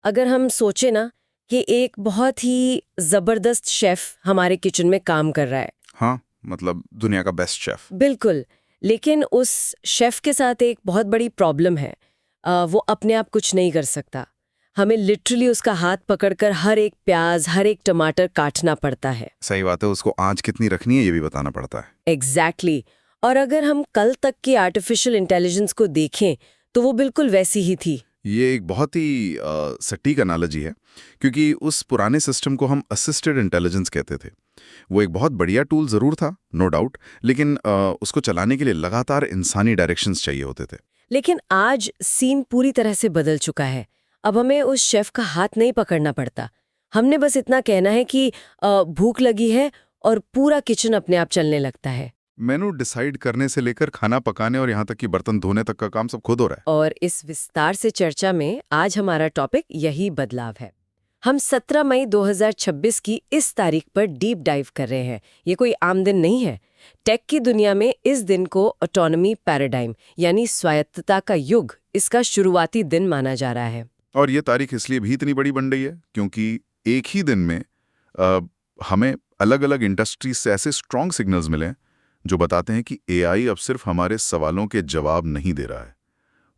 अगर हम सोचे ना कि एक बहुत ही जबरदस्त शेफ हमारे किचन में काम कर रहा है। हाँ, मतलब दुनिया का बेस्ट शेफ। बिल्कुल। लेकिन उस शेफ के साथ एक बहुत बड़ी प्रॉब्लम है। वो अपने आप कुछ नहीं कर सकता। हमें लिटरली उसका हाथ पकड़कर हर एक प्याज, हर एक टमाटर काटना पड़ता है। सही बात है, उसको आंच कितनी रखनी है ये भी बताना पड़ता है। एग्जैक्टली और अगर हम कल तक की आर्टिफिशियल इंटेलिजेंस को देखें तो वो बिल्कुल वैसी ही थी। ये एक बहुत ही सटीक एनालॉजी है, क्योंकि उस पुराने सिस्टम को हम असिस्टेड इंटेलिजेंस कहते थे। वो एक बहुत बढ़िया टूल ज़रूर था, नो डाउट, लेकिन उसको चलाने के लिए लगातार इंसानी डायरेक्शंस चाहिए होते थे। लेकिन आज सीन पूरी तरह से बदल चुका है। अब हमें उस शेफ का हाथ नहीं पकड़ना पड़ता। हमने बस इतना कहना है कि भूख लगी है और पूरा किचन अपने आप चलने लगता है। मेनू डिसाइड करने से लेकर खाना पकाने और यहाँ तक कि बर्तन धोने तक का काम सब खुद हो रहा है। और इस विस्तार से चर्चा में आज हमारा टॉपिक यही बदलाव है। हम 17 मई 2026 की इस तारीख पर डीप डाइव कर रहे हैं। ये कोई आम दिन नहीं है। टेक की दुनिया में इस दिन को ऑटोनॉमी पैराडाइम यानी स्वायत्तता का युग, इसका शुरुआती दिन माना जा रहा है। और ये तारीख इसलिए भी इतनी बड़ी बन रही है क्योंकि एक ही दिन में हमें अलग अलग इंडस्ट्रीज से ऐसे स्ट्रॉन्ग सिग्नल्स मिले जो बताते हैं कि एआई अब सिर्फ हमारे सवालों के जवाब नहीं दे रहा है,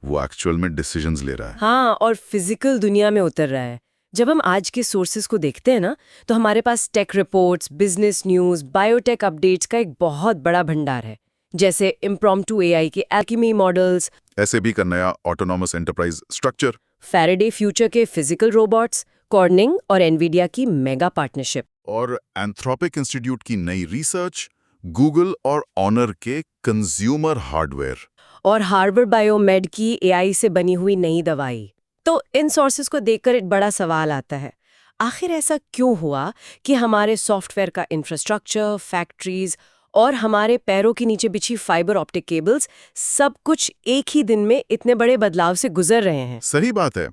वो एक्चुअल में डिसीजंस ले रहा है। हाँ, और फिजिकल दुनिया में उतर रहा है। जब हम आज के सोर्सेज को देखते हैं ना, तो हमारे पास tech reports, business news, biotech updates का एक बहुत बड़ा भंडार है। जैसे इम्प्रॉम्प्टू एआई के एल्केमी मॉडल्स, ऐसे भी का नया autonomous enterprise structure, Faraday Future के फिजिकल रोबोट्स, कॉर्निंग और एनवीडिया की मेगा पार्टनरशिप, और एंथ्रोपिक इंस्टीट्यूट की नई रिसर्च, गूगल और ऑनर के कंज्यूमर हार्डवेयर, और हार्वर्ड बायोमेड की एआई से बनी हुई नई दवाई। तो इन सोर्सेज को देखकर एक बड़ा सवाल आता है, आखिर ऐसा क्यों हुआ कि हमारे सॉफ्टवेयर का इंफ्रास्ट्रक्चर, फैक्ट्रीज और हमारे पैरों के नीचे बिछी फाइबर ऑप्टिक केबल्स सब कुछ एक ही दिन में इतने बड़े बदलाव से गुजर रहे हैं? सही बात है।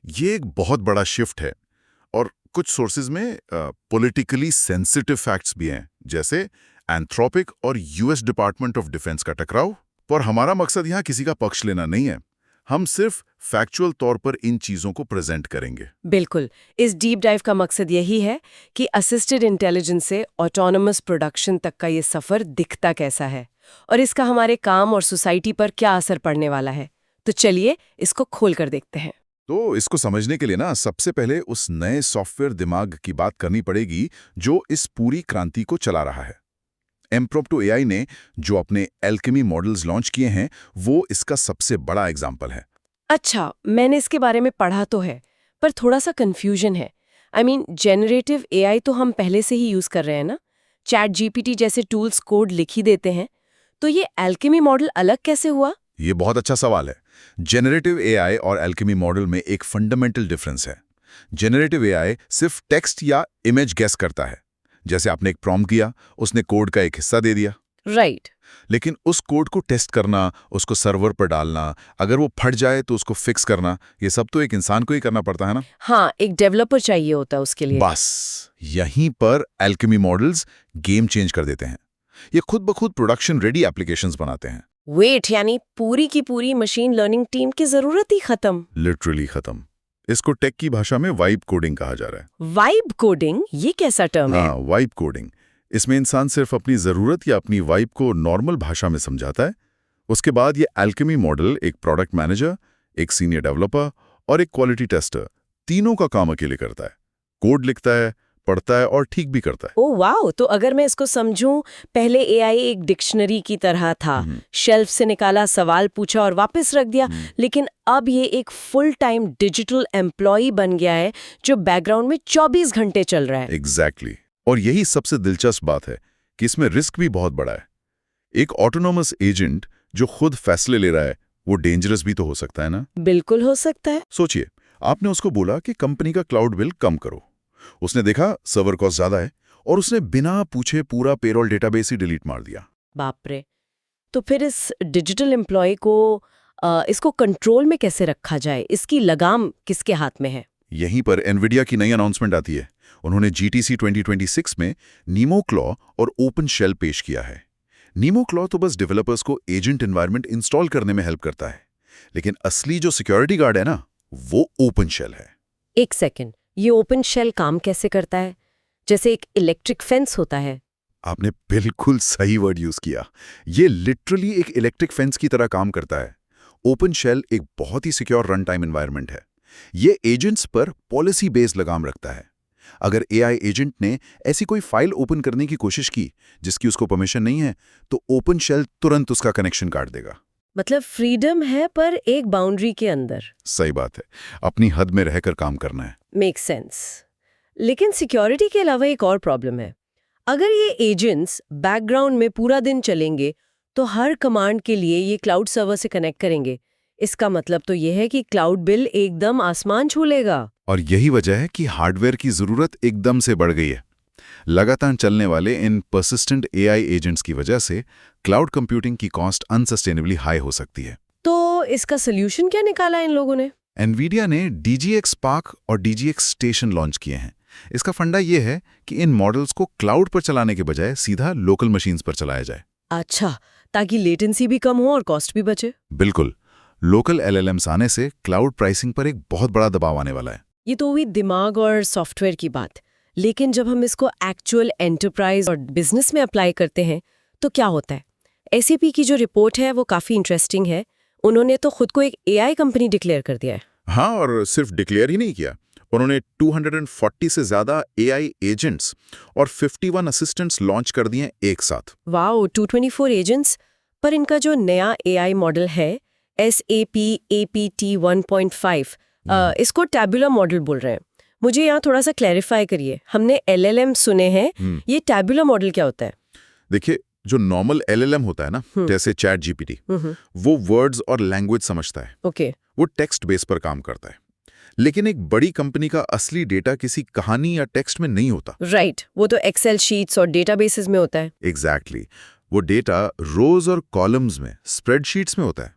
ये एक बहुत बड़ा शिफ्ट है और कुछ सोर्सेज में पॉलिटिकली सेंसिटिव फैक्ट्स भी हैं, जैसे एंथ्रोपिक और यूएस डिपार्टमेंट ऑफ डिफेंस का टकराव। पर हमारा मकसद यहाँ किसी का पक्ष लेना नहीं है, हम सिर्फ फैक्चुअल तौर पर इन चीजों को प्रेजेंट करेंगे। बिल्कुल। इस डीप डाइव का मकसद यही है कि असिस्टेड इंटेलिजेंस से ऑटोनोमस प्रोडक्शन तक का ये सफर दिखता कैसा है और इसका हमारे काम और सोसाइटी पर क्या असर पड़ने वाला है। तो चलिए इसको खोल कर देखते हैं। तो इसको समझने के लिए ना सबसे पहले उस नए सॉफ्टवेयर दिमाग की बात करनी पड़ेगी जो इस पूरी क्रांति को चला रहा है। इम्प्रॉम्प्टू एआई ने जो अपने एल्केमी मॉडल्स लॉन्च किए हैं, वो इसका सबसे बड़ा एग्जाम्पल है। अच्छा, मैंने इसके बारे में पढ़ा तो है, पर थोड़ा सा कंफ्यूजन है। जेनरेटिव एआई तो हम पहले से ही यूज कर रहे हैं ना। चैट जीपीटी जैसे टूल्स कोड लिख ही देते हैं, तो ये एल्केमी मॉडल अलग कैसे हुआ? ये बहुत अच्छा सवाल है। जेनरेटिव एआई और एल्केमी मॉडल में एक फंडामेंटल डिफरेंस है। जेनरेटिव एआई सिर्फ टेक्स्ट या इमेज गेस करता है, जैसे आपने एक प्रॉम्प्ट किया, उसने कोड का एक हिस्सा दे दिया। राइट। लेकिन उस कोड को टेस्ट करना, उसको सर्वर पर डालना, अगर वो फट जाए तो उसको फिक्स करना, ये सब तो एक इंसान को ही करना पड़ता है ना। हाँ, एक डेवलपर चाहिए होता है उसके लिए। बस यहीं पर एल्केमी मॉडल्स गेम चेंज कर देते हैं। ये खुद ब खुद प्रोडक्शन रेडी एप्लीकेशंस बनाते हैं। वेट, यानी पूरी की पूरी मशीन लर्निंग टीम की जरूरत ही खत्म? लिटरली खत्म। इसको टेक की भाषा में वाइब कोडिंग कहा जा रहा है। वाइब कोडिंग, ये कैसा टर्म है? हाँ, वाइब कोडिंग। इसमें इंसान सिर्फ अपनी जरूरत या अपनी वाइब को नॉर्मल भाषा में समझाता है। उसके बाद ये एल्केमी मॉडल एक प्रोडक्ट मैनेजर, एक सीनियर डेवलपर और एक क्वालिटी टेस्टर, तीनों का काम अकेले करता है। कोड लिखता है, पढ़ता है और ठीक भी करता है। Oh wow! तो अगर मैं इसको समझूं, पहले एआई एक डिक्शनरी की तरह था, शेल्फ से निकाला, सवाल पूछा और वापस रख दिया। लेकिन अब ये एक फुल टाइम डिजिटल एम्प्लॉय बन गया है जो बैकग्राउंड में 24 घंटे चल रहा है। एग्जैक्टली। और यही सबसे दिलचस्प बात है कि इसमें रिस्क भी बहुत बड़ा है। एक ऑटोनोमस एजेंट जो खुद फैसले ले रहा है, वो डेंजरस भी तो हो सकता है ना। बिल्कुल हो सकता है। सोचिए, आपने उसको बोला कि कंपनी का क्लाउड बिल कम करो। उसने देखा सर्वर कॉस्ट ज्यादा है और उसने बिना पूछे पूरा पेरोल डेटाबेस ही डिलीट मार दिया। बाप रे! तो फिर इस डिजिटल एम्प्लॉय को इसको कंट्रोल में कैसे रखा जाए? इसकी लगाम किसके हाथ में है? यहीं पर एनवीडिया की नई अनाउंसमेंट आती है। उन्होंने जीटीसी 2026 में नीमो क्लॉ और ओपन शेल पेश किया है। नीमो क्लॉ तो बस डेवलपर्स को एजेंट एनवायरनमेंट इंस्टॉल करने में हेल्प करता है, लेकिन असली जो सिक्योरिटी गार्ड है ना, वो ओपन शेल है। एक सेकंड, ये ओपन शेल काम कैसे करता है? जैसे एक इलेक्ट्रिक फेंस होता है। आपने बिल्कुल सही वर्ड यूज किया। ये लिटरली एक इलेक्ट्रिक फेंस की तरह काम करता है। ओपन शेल एक बहुत ही सिक्योर रन टाइम एनवायरनमेंट है। ये एजेंट्स पर पॉलिसी बेस्ड लगाम रखता है। अगर एआई एजेंट ने ऐसी कोई फाइल ओपन करने की कोशिश की जिसकी उसको परमिशन नहीं है, तो ओपन शेल तुरंत उसका कनेक्शन काट देगा। मतलब फ्रीडम है पर एक बाउंड्री के अंदर। सही बात है, अपनी हद में रहकर काम करना है। Make sense. लेकिन सिक्योरिटी के अलावा एक और प्रॉब्लम है। अगर ये एजेंट्स बैकग्राउंड में पूरा दिन चलेंगे तो हर कमांड के लिए ये क्लाउड सर्वर से कनेक्ट करेंगे। इसका मतलब तो ये है कि क्लाउड बिल एकदम आसमान छू लेगा। और यही वजह है कि हार्डवेयर की जरूरत एकदम से बढ़ गई है। लगातार चलने वाले इन पर्सिस्टेंट एआई एजेंट्स की वजह से क्लाउड कंप्यूटिंग की कॉस्ट अनसस्टेनेबली हाई हो सकती है। तो इसका सोल्यूशन क्या निकाला इन लोगों ने? एनवीडिया ने DGX स्पार्क और DGX स्टेशन लॉन्च किए हैं। इसका फंडा ये है कि इन मॉडल्स को क्लाउड पर चलाने के बजाय सीधा लोकल मशीन्स पर चलाया जाए। अच्छा, ताकि लेटेंसी भी कम हो और कॉस्ट भी बचे। बिल्कुल। लोकल LLMs आने से क्लाउड प्राइसिंग पर एक बहुत बड़ा दबाव आने वाला है। ये तो हुई दिमाग और सॉफ्टवेयर की बात। लेकिन जब हम इसको एक्चुअल एंटरप्राइज और बिजनेस में अप्लाई करते हैं तो क्या होता है? SAP की जो रिपोर्ट है वो काफ़ी इंटरेस्टिंग है। उन्होंने तो खुद को एक AI कंपनी डिक्लेयर कर दिया है। हाँ, और सिर्फ डिक्लेयर ही नहीं किया, उन्होंने 240 से ज्यादा AI एजेंट्स और 51 असिस्टेंट्स लॉन्च कर दिए एक साथ। Wow, 224 agents. पर इनका जो नया AI मॉडल है SAP APT 1.5, इसको टैबुलर मॉडल बोल रहे हैं। मुझे यहाँ थोड़ा सा क्लैरिफाई करिए। हमने LLM सुने हैं, ये टैबुलर मॉडल क्या होता है? देखिए, जो नॉर्मल LLM होता है ना, जैसे चैट GPT, वो वर्ड्स और लैंग्वेज समझता है। ओके। वो टेक्स्ट बेस पर काम करता है। लेकिन एक बड़ी कंपनी का असली डेटा किसी कहानी या टेक्स्ट में नहीं होता। राइट, वो तो एक्सेल शीट्स और डेटाबेसेस में होता है। एग्जैक्टली। वो डेटा रोज और कॉलम्स में, स्प्रेडशीट्स में होता है।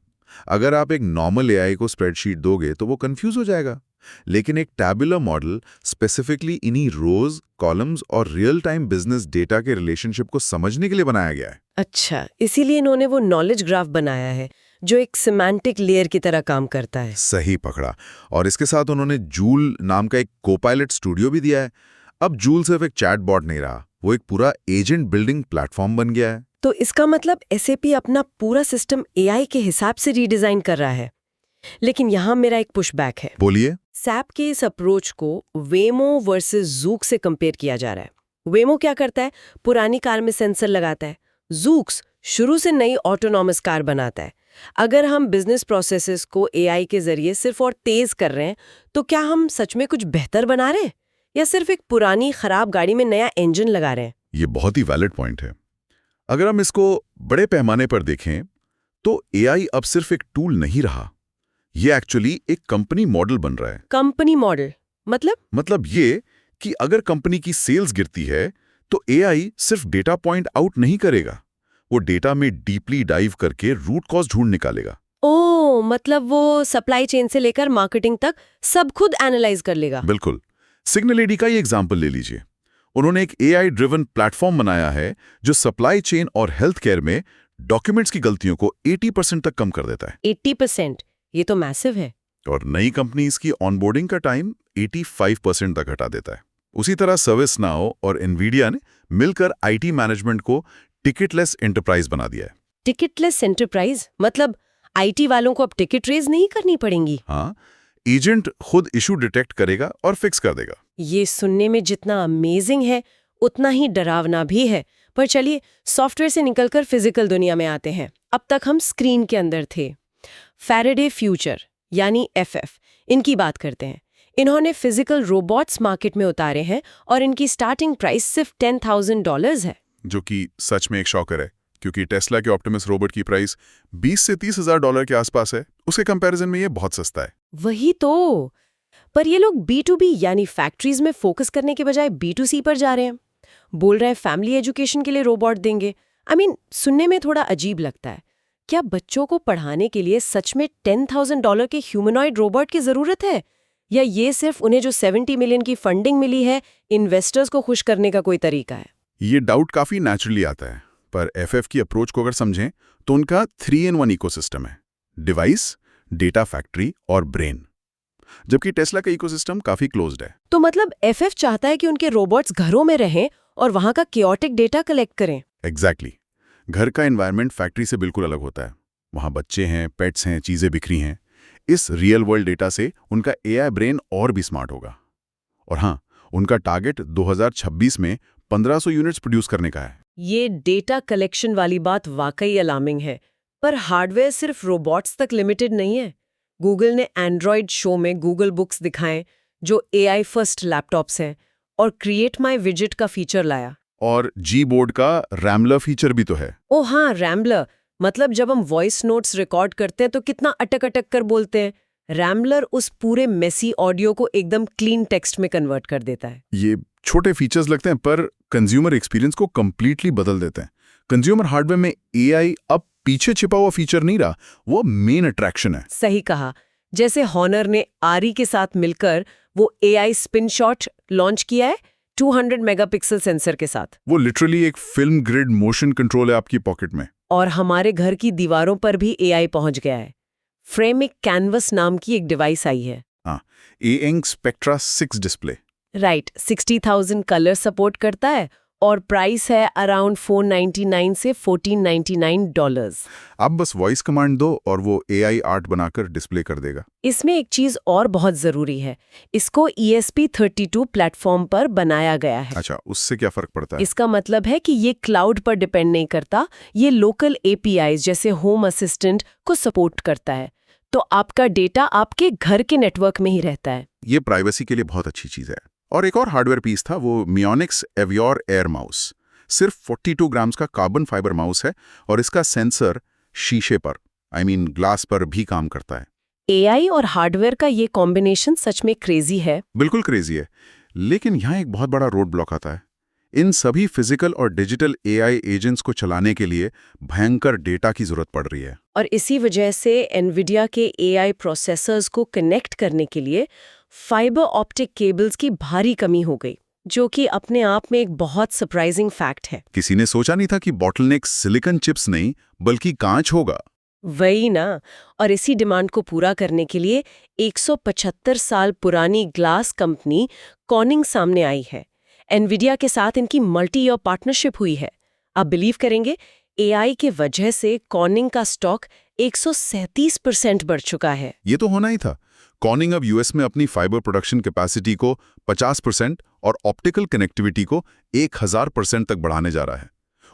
अगर आप एक नॉर्मल एआई को स्प्रेडशीट दोगे तो वो कंफ्यूज हो जाएगा। लेकिन एक टैबुलर मॉडल स्पेसिफिकली इन्हीं रोज, कॉलम्स और रियल टाइम बिजनेस डेटा के रिलेशनशिप को समझने के लिए बनाया गया है। अच्छा, इसीलिए इन्होंने वो नॉलेज ग्राफ बनाया है जो एक सिमेंटिक लेयर की तरह काम करता है। सही पकड़ा। और इसके साथ उन्होंने जूल नाम का एक कोपायलट स्टूडियो भी दिया है। अब जूल सिर्फ एक चैटबॉट नहीं रहा, वो एक पूरा एजेंट बिल्डिंग प्लेटफॉर्म बन गया है। तो इसका मतलब SAP अपना पूरा सिस्टम AI के हिसाब से रीडिजाइन कर रहा है। लेकिन यहाँ मेरा एक पुशबैक है। बोलिए। SAP के इस अप्रोच को वेमो वर्सेस ज़ूक से कंपेयर किया जा रहा है। वेमो क्या करता है? पुरानी कार में सेंसर लगाता है। ज़ूक्स शुरू से नई ऑटोनॉमस कार बनाता है। अगर हम बिजनेस प्रोसेसेस को AI के जरिए सिर्फ और तेज कर रहे हैं तो क्या हम सच में कुछ बेहतर बना रहे हैं या सिर्फ एक पुरानी खराब गाड़ी में नया इंजन लगा रहे हैं? ये बहुत ही वैलिड पॉइंट है। अगर हम इसको बड़े पैमाने पर देखें तो AI अब सिर्फ एक टूल नहीं रहा, ये एक्चुअली एक कंपनी मॉडल बन रहा है। कंपनी मॉडल मतलब ये कि अगर कंपनी की सेल्स गिरती है तो AI सिर्फ डेटा पॉइंट आउट नहीं करेगा, वो डेटा में डीपली डाइव करके रूट कॉज ढूंढ निकालेगा। ओह, मतलब वो सप्लाई चेन से लेकर मार्केटिंग तक सब खुद एनालाइज कर लेगा। बिल्कुल। सिग्नल AD का ही एग्जाम्पल ले लीजिए। उन्होंने एक AI ड्रिवन प्लेटफॉर्म बनाया है जो सप्लाई चेन और हेल्थ केयर में डॉक्यूमेंट्स की गलतियों को 80% तक कम कर देता है। 80%? ये तो मैसिव है। और नई कंपनीज की ऑनबोर्डिंग का टाइम 85% तक घटा देता है। उसी तरह सर्विस नाउ और एनवीडिया ने मिलकर IT मैनेजमेंट को टिकटलेस एंटरप्राइज बना दिया है। टिकटलेस एंटरप्राइज मतलब IT वालों को अब टिकट रेज नहीं करनी पड़ेंगी। हाँ, एजेंट खुद इशू डिटेक्ट करेगा और फिक्स कर देगा। ये सुनने में जितना अमेजिंग है उतना ही डरावना भी है। पर चलिए सॉफ्टवेयर से निकलकर फिजिकल दुनिया में आते हैं। अब तक हम स्क्रीन के अंदर थे। फैराडे फ्यूचर यानी FF, इनकी बात करते हैं। इन्होंने फिजिकल रोबोट्स मार्केट में उतारे हैं और इनकी स्टार्टिंग प्राइस सिर्फ $10,000 है। जो कि सच में एक शॉकर है, क्योंकि टेस्ला के ऑप्टिमस रोबोट की प्राइस $20,000 से $30,000 के आसपास है। उसके कंपैरिजन में ये बहुत सस्ता है। वही तो। पर ये लोग B2B यानी फैक्ट्रीज में फोकस करने के बजाय B2C पर जा रहे हैं। बोल रहे हैं फैमिली एजुकेशन के लिए रोबोट देंगे। सुनने में थोड़ा अजीब लगता है। क्या बच्चों को पढ़ाने के लिए सच में $10,000 के ह्यूमनॉइड रोबोट की जरूरत है, या ये सिर्फ उन्हें जो 70 मिलियन की फंडिंग मिली है इन्वेस्टर्स को खुश करने का कोई तरीका है? ये डाउट काफी नेचुरली आता है, पर FF की अप्रोच को अगर समझें तो उनका 3-in-1 इकोसिस्टम है। डिवाइस, डेटा फैक्ट्री और ब्रेन। जबकि टेस्ला का इकोसिस्टम काफी क्लोज्ड है। तो मतलब एफएफ चाहता है कि उनके रोबोट्स घरों में रहें और वहां का केओटिक डेटा कलेक्ट करें। एग्जैक्टली। घर का एनवायरनमेंट फैक्ट्री से बिल्कुल अलग होता है। वहाँ बच्चे हैं, पेट्स हैं, चीजें बिखरी हैं। इस रियल वर्ल्ड डेटा से उनका एआई ब्रेन और भी स्मार्ट होगा। और हाँ, उनका टारगेट 2026 में 1500 यूनिट्स प्रोड्यूस करने का है। ये डेटा कलेक्शन वाली बात वाकई अलार्मिंग है। पर हार्डवेयर सिर्फ रोबोट्स तक लिमिटेड नहीं है। गूगल ने एंड्रॉयड शो में गूगल बुक्स दिखाएं, जो एआई फर्स्ट लैपटॉप्स हैं, और क्रिएट माई विजेट का फीचर लाया। और जी बोर्ड का रैमलर फीचर भी तो है। ओ हाँ, रैम्बलर। मतलब जब हम वॉइस नोट्स रिकॉर्ड करते हैं तो कितना अटक अटक कर बोलते हैं। रैम्बलर उस पूरे मेसी ऑडियो को एकदम क्लीन टेक्स्ट में कन्वर्ट कर देता है। ये छोटे फीचर्स लगते हैं पर कंज्यूमर एक्सपीरियंस को कंप्लीटली बदल देते हैं। कंज्यूमर हार्डवेयर में एआई अब पीछे छिपा हुआ फीचर नहीं रहा, वो मेन अट्रैक्शन है। सही कहा। जैसे हॉनर ने आरी के साथ मिलकर वो एआई स्पिन शॉट लॉन्च किया है 200 मेगापिक्सल सेंसर के साथ। वो लिटरली एक फिल्म ग्रिड मोशन कंट्रोल है आपकी पॉकेट में। और हमारे घर की दीवारों पर भी एआई पहुंच गया है। फ्रेमिक कैनवस नाम की एक डिवाइस आई है। हाँ, एइंग Spectra 6 display. Right, 60,000 colour support करता है और प्राइस है अराउंड $499 से $1499। आप बस वॉइस कमांड दो और वो एआई आर्ट बनाकर डिस्प्ले कर देगा। इसमें एक चीज और बहुत जरूरी है, इसको ESP32 प्लेटफॉर्म पर बनाया गया है। अच्छा, उससे क्या फर्क पड़ता है? इसका मतलब है कि ये क्लाउड पर डिपेंड नहीं करता, ये लोकल APIs जैसे होम असिस्टेंट को सपोर्ट करता है। तो आपका डेटा आपके घर के नेटवर्क में ही रहता है। ये प्राइवेसी के लिए बहुत अच्छी चीज है। और एक और हार्डवेयर पीस था, वो मियोनिक्स एवियोर एयर माउस। सिर्फ 42 ग्राम्स का कार्बन फाइबर माउस है और इसका सेंसर शीशे पर, ग्लास पर भी काम करता है। एआई और हार्डवेयर का ये कॉम्बिनेशन सच में क्रेजी है। बिल्कुल क्रेजी है। लेकिन यहाँ एक बहुत बड़ा रोड ब्लॉक आता है। इन सभी फिजिकल और डिजिटल एआई एजेंट्स को चलाने के लिए भयंकर डेटा की जरूरत पड़ रही है। और इसी वजह से एनविडिया के एआई प्रोसेसर्स को कनेक्ट करने के लिए फाइबर ऑप्टिक केबल्स की भारी कमी हो गई, जो कि अपने आप में एक बहुत सरप्राइजिंग फैक्ट है। किसी ने सोचा नहीं था कि बॉटलनेक सिलिकॉन चिप्स नहीं बल्कि कांच होगा। वही ना। और इसी डिमांड को पूरा करने के लिए 175 साल पुरानी ग्लास कंपनी कॉर्निंग सामने आई है। एनविडिया के साथ इनकी मल्टी ईयर पार्टनरशिप हुई है। आप बिलीव करेंगे, एआई के वजह से कॉर्निंग का स्टॉक 137% बढ़ चुका है। ये तो होना ही था। कॉर्निंग अब यूएस में अपनी फाइबर प्रोडक्शन कैपेसिटी को 50% और ऑप्टिकल कनेक्टिविटी को 1000% तक बढ़ाने जा रहा है।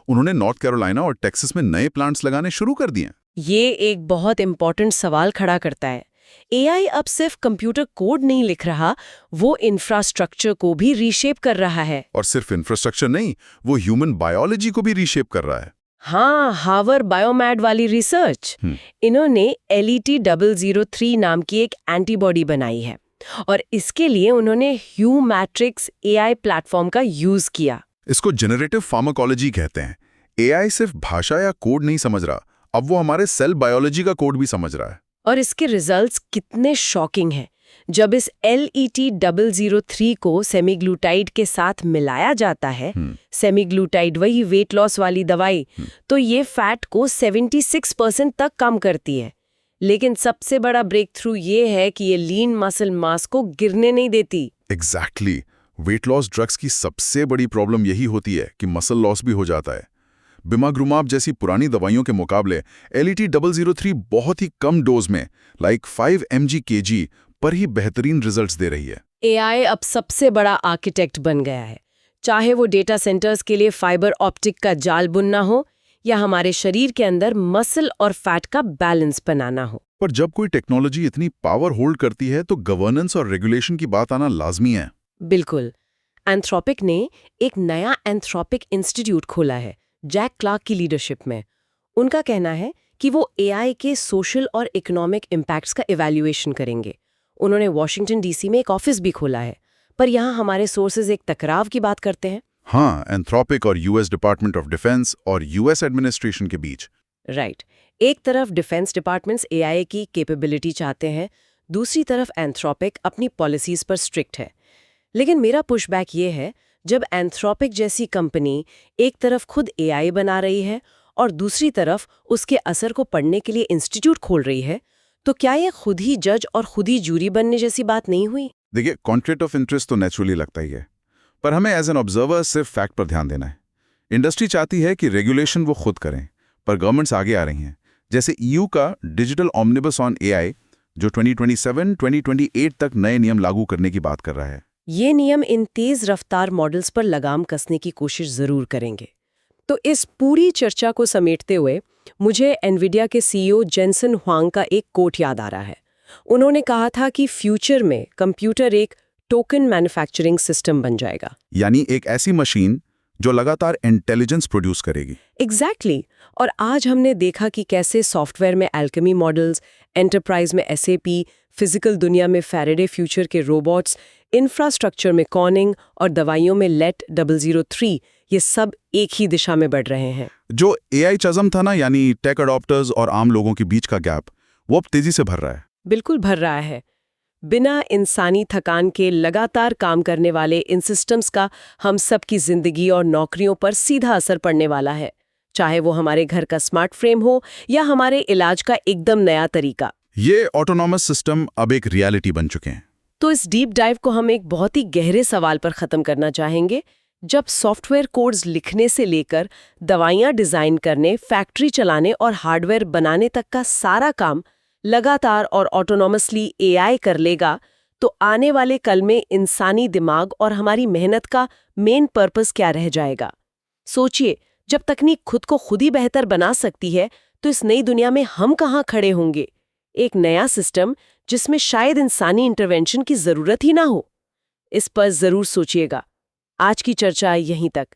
उन्होंने नॉर्थ कैरोलिना और टेक्सास में नए प्लांट्स लगाने शुरू कर दिए हैं। ये एक बहुत इंपॉर्टेंट सवाल खड़ा करता है। एआई अब सिर्फ कंप्यूटर कोड नहीं लिख रहा, वो इंफ्रास्ट्रक्चर को भी रीशेप कर रहा है। और सिर्फ इंफ्रास्ट्रक्चर नहीं, वो ह्यूमन बायोलॉजी को भी रीशेप कर रहा है। हाँ, हार्वर्ड बायोमैड वाली रिसर्च। इन्होंने LET-003 नाम की एक एंटीबॉडी बनाई है और इसके लिए उन्होंने ह्यूमैट्रिक्स एआई प्लेटफॉर्म का यूज किया। इसको जेनरेटिव फार्माकोलॉजी कहते हैं। एआई सिर्फ भाषा या कोड नहीं समझ रहा, अब वो हमारे सेल बायोलॉजी का कोड भी समझ रहा है। और इसके रिजल्ट्स कितने शॉकिंग हैं। जब इस LET-003 को सेमीग्लूटाइड के साथ मिलाया जाता है, सेमीग्लूटाइड वही वेट लॉस वाली दवाई, तो ये फैट को 76% तक कम करती है। लेकिन सबसे बड़ा ब्रेक थ्रू ये है कि ये लीन मसल मास को गिरने नहीं देती। एग्जैक्टली। वेट लॉस ड्रग्स की सबसे बड़ी प्रॉब्लम यही होती है कि मसल लॉस भी हो जाता है। बिमाग्रुमाब जैसी पुरानी दवाइयों के मुकाबले LET-003 बहुत ही कम डोज में, लाइक 5 mg/kg पर ही बेहतरीन रिजल्ट्स दे रही है। एआई अब सबसे बड़ा आर्किटेक्ट बन गया है, चाहे वो डेटा सेंटर्स के लिए फाइबर ऑप्टिक का जाल बुनना हो या हमारे शरीर के अंदर मसल और फैट का बैलेंस बनाना हो। पर जब कोई टेक्नोलॉजी इतनी पावर होल्ड करती है तो गवर्नेंस और रेगुलेशन की बात आना लाजमी है। बिल्कुल। एंथ्रोपिक ने एक नया एंथ्रोपिक इंस्टीट्यूट खोला है, जैक क्लार्क की लीडरशिप में। उनका कहना है कि वो एआई के सोशल और इकोनॉमिक इम्पैक्ट्स का इवैल्यूएशन करेंगे। उन्होंने वॉशिंगटन DC में एक ऑफिस भी खोला है। पर यहाँ हमारे सोर्सेज एक टकराव की बात करते हैं। हाँ, एंथ्रोपिक और US डिपार्टमेंट ऑफ डिफेंस और US एडमिनिस्ट्रेशन के बीच। राइट। एक तरफ डिफेंस डिपार्टमेंट्स एआई की कैपेबिलिटी चाहते हैं, दूसरी तरफ एंथ्रोपिक अपनी पॉलिसीज पर स्ट्रिक्ट है। लेकिन मेरा पुशबैक ये है, जब एंथ्रोपिक जैसी कंपनी एक तरफ खुद एआई बना रही है और दूसरी तरफ उसके असर को पढ़ने के लिए इंस्टीट्यूट खोल रही है, तो क्या ये खुद ही जज और खुद ही जूरी बनने जैसी बात नहीं हुई? देखिए, कॉन्फ्लिक्ट ऑफ इंटरेस्ट तो नेचुरली लगता ही है, पर हमें एज एन ऑब्जर्वर सिर्फ फैक्ट पर ध्यान देना है। इंडस्ट्री चाहती है कि रेगुलेशन वो खुद करें, पर गवर्नमेंट्स आगे आ रही हैं। जैसे ईयू का डिजिटल ऑमनिबस ऑन एआई, जो 2027-2028 तक नए नियम लागू करने की बात कर रहा है। ये नियम इन तेज रफ्तार मॉडल्स पर लगाम कसने की कोशिश जरूर करेंगे। तो इस पूरी चर्चा को समेटते हुए मुझे एनवीडिया के सीईओ जेनसन हुआंग का एक कोट याद आ रहा है। उन्होंने कहा था कि फ्यूचर में कंप्यूटर एक टोकन मैन्युफैक्चरिंग सिस्टम बन जाएगा। यानी एक ऐसी मशीन जो लगातार इंटेलिजेंस प्रोड्यूस करेगी। एग्जैक्टली। और आज हमने देखा कि कैसे सॉफ्टवेयर में एल्केमी मॉडल्स, एंटरप्राइज में एसएपी, फिजिकल दुनिया में फैराडे फ्यूचर के रोबोट्स, इंफ्रास्ट्रक्चर में कॉर्निंग और दवाइयों में लेट 003, ये सब एक ही दिशा में बढ़ रहे हैं। जो एआई चज़म था ना, यानी टेक अडॉप्टर्स और आम लोगों के बीच का गैप, वो अब तेजी से भर रहा है। बिल्कुल भर रहा है। बिना इंसानी थकान के लगातार काम करने वाले इन सिस्टम्स का हम सब की जिंदगी और नौकरियों पर सीधा असर पड़ने वाला है, चाहे वो हमारे घर का स्मार्ट फ्रेम हो या हमारे इलाज का एकदम नया तरीका। ये ऑटोनॉमस सिस्टम अब एक रियलिटी बन चुके हैं। तो इस डीप डाइव को हम एक बहुत ही गहरे सवाल पर खत्म करना चाहेंगे। जब सॉफ्टवेयर कोड्स लिखने से लेकर दवाइयां डिजाइन करने, फैक्ट्री चलाने और हार्डवेयर बनाने तक का सारा काम लगातार और ऑटोनॉमसली एआई कर लेगा, तो आने वाले कल में इंसानी दिमाग और हमारी मेहनत का मेन पर्पस क्या रह जाएगा? सोचिए, जब तकनीक खुद को खुद ही बेहतर बना सकती है, तो इस नई दुनिया में हम कहाँ खड़े होंगे? एक नया सिस्टम जिसमें शायद इंसानी इंटरवेंशन की जरूरत ही ना हो। इस पर जरूर सोचिएगा। आज की चर्चा यहीं तक।